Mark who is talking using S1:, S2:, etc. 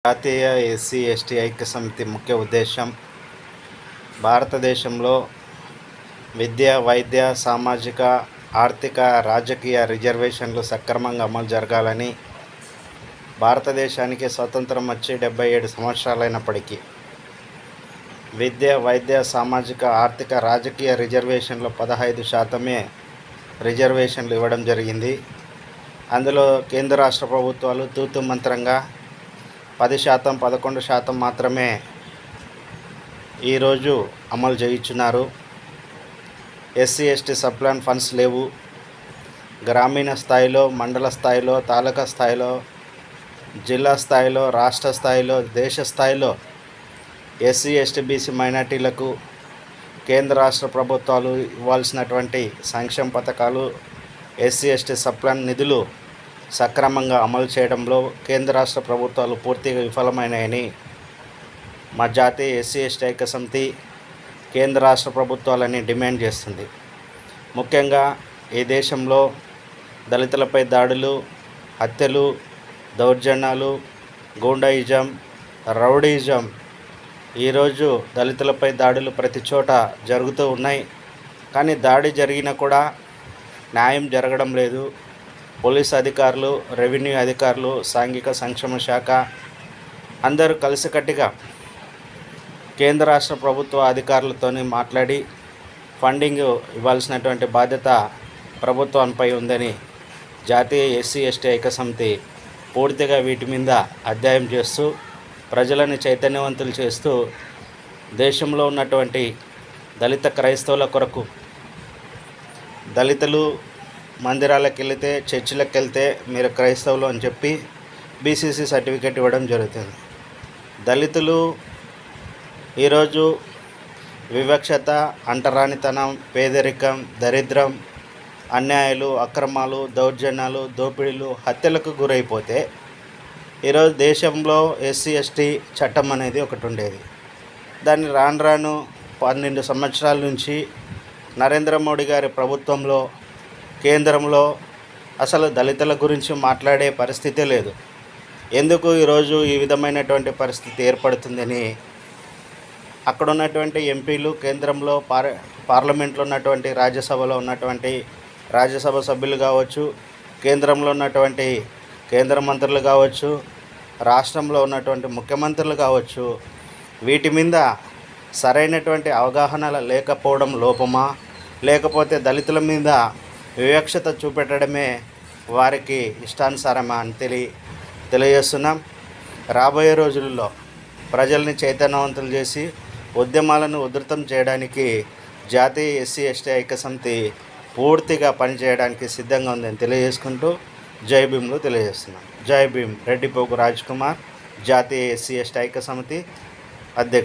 S1: జాతీయ SC ST ఐక్య సమితి ముఖ్య ఉద్దేశం భారతదేశంలో విద్య, వైద్య, సామాజిక, ఆర్థిక, రాజకీయ రిజర్వేషన్లు సక్రమంగా అమలు జరగాలని. భారతదేశానికి స్వతంత్రం వచ్చి 77 సంవత్సరాలైనప్పటికీ విద్య, వైద్య, సామాజిక, ఆర్థిక, రాజకీయ రిజర్వేషన్లు 15% రిజర్వేషన్లు ఇవ్వడం జరిగింది. అందులో కేంద్ర రాష్ట్ర ప్రభుత్వాలు తూతు మంత్రంగా 10%, 11% మాత్రమే ఈరోజు అమలు చేయించున్నారు. ఎస్సీ ఎస్టీ సప్లాన్ ఫండ్స్ లేవు. గ్రామీణ స్థాయిలో, మండల స్థాయిలో, తాలూకా స్థాయిలో, జిల్లా స్థాయిలో, రాష్ట్ర స్థాయిలో, దేశ స్థాయిలో ఎస్సీ ఎస్టీ బీసీ మైనార్టీలకు కేంద్ర రాష్ట్ర ప్రభుత్వాలు ఇవ్వాల్సినటువంటి సంక్షేమ పథకాలు, ఎస్సీ ఎస్టీ సప్లాన్ నిధులు సక్రమంగా అమలు చేయడంలో కేంద్ర రాష్ట్ర ప్రభుత్వాలు పూర్తిగా విఫలమైనాయని మా జాతీయ ఎస్సీ ఎస్టీ ఐక్య సమితి కేంద్ర రాష్ట్ర ప్రభుత్వాలని డిమాండ్ చేస్తుంది. ముఖ్యంగా ఈ దేశంలో దళితులపై దాడులు, హత్యలు, దౌర్జన్యాలు, గూండాయిజం, రౌడీయిజం, ఈరోజు దళితులపై దాడులు ప్రతి చోట జరుగుతూ ఉన్నాయి. కానీ దాడి జరిగినా కూడా న్యాయం జరగడం లేదు. పోలీస్ అధికారులు, రెవెన్యూ అధికారులు, సాంఘిక సంక్షేమ శాఖ అందరూ కలిసికట్టుగా కేంద్ర రాష్ట్ర ప్రభుత్వ అధికారులతో మాట్లాడి ఫండింగ్ ఇవ్వాల్సినటువంటి బాధ్యత ప్రభుత్వంపై ఉందని జాతీయ ఎస్సీ ఎస్టీ ఐక్య సమితి పూర్తిగా వీటి మీద అధ్యయనం చేస్తూ ప్రజలను చైతన్యవంతులు చేస్తూ దేశంలో ఉన్నటువంటి దళిత క్రైస్తవుల కొరకు దళితులు మందిరాలకు వెళితే, చర్చిలకు వెళ్తే మీరు క్రైస్తవులు అని చెప్పి బీసీసీ సర్టిఫికేట్ ఇవ్వడం జరుగుతుంది. దళితులు ఈరోజు వివక్షత, అంటరానితనం, పేదరికం, దరిద్రం, అన్యాయాలు, అక్రమాలు, దౌర్జన్యాలు, దోపిడీలు, హత్యలకు గురైపోతే ఈరోజు దేశంలో ఎస్సీ ఎస్టీ చట్టం అనేది ఒకటి ఉండేది. దాన్ని రాను 12 సంవత్సరాల నుంచి నరేంద్ర మోడీ గారి ప్రభుత్వంలో, కేంద్రంలో అసలు దళితుల గురించి మాట్లాడే పరిస్థితే లేదు. ఎందుకు ఈరోజు ఈ విధమైనటువంటి పరిస్థితి ఏర్పడుతుందని అక్కడ ఉన్నటువంటి ఎంపీలు, కేంద్రంలో పార్లమెంట్లో ఉన్నటువంటి రాజ్యసభలో ఉన్నటువంటి రాజ్యసభ సభ్యులు కావచ్చు, కేంద్రంలో ఉన్నటువంటి కేంద్ర మంత్రులు కావచ్చు, రాష్ట్రంలో ఉన్నటువంటి ముఖ్యమంత్రులు కావచ్చు, వీటి మీద సరైనటువంటి అవగాహన లేకపోవడం లోపమా, లేకపోతే దళితుల మీద వివక్షత చూపెట్టడమే వారికి ఇష్టానుసారమా అని తెలియజేస్తున్నాం. రాబోయే రోజుల్లో ప్రజల్ని చైతన్యవంతులు చేసి ఉద్యమాలను ఉధృతం చేయడానికి జాతీయ ఎస్సీ ఎస్టీ ఐక్య సమితి పూర్తిగా పనిచేయడానికి సిద్ధంగా ఉందని తెలియజేసుకుంటూ జై భీమ్లు తెలియజేస్తున్నాం. జై భీమ్. రెడ్డిపోగు రాజ్ కుమార్, జాతీయ ఎస్సీ ఎస్టీ ఐక్య సమితి అధ్యక్షుడు.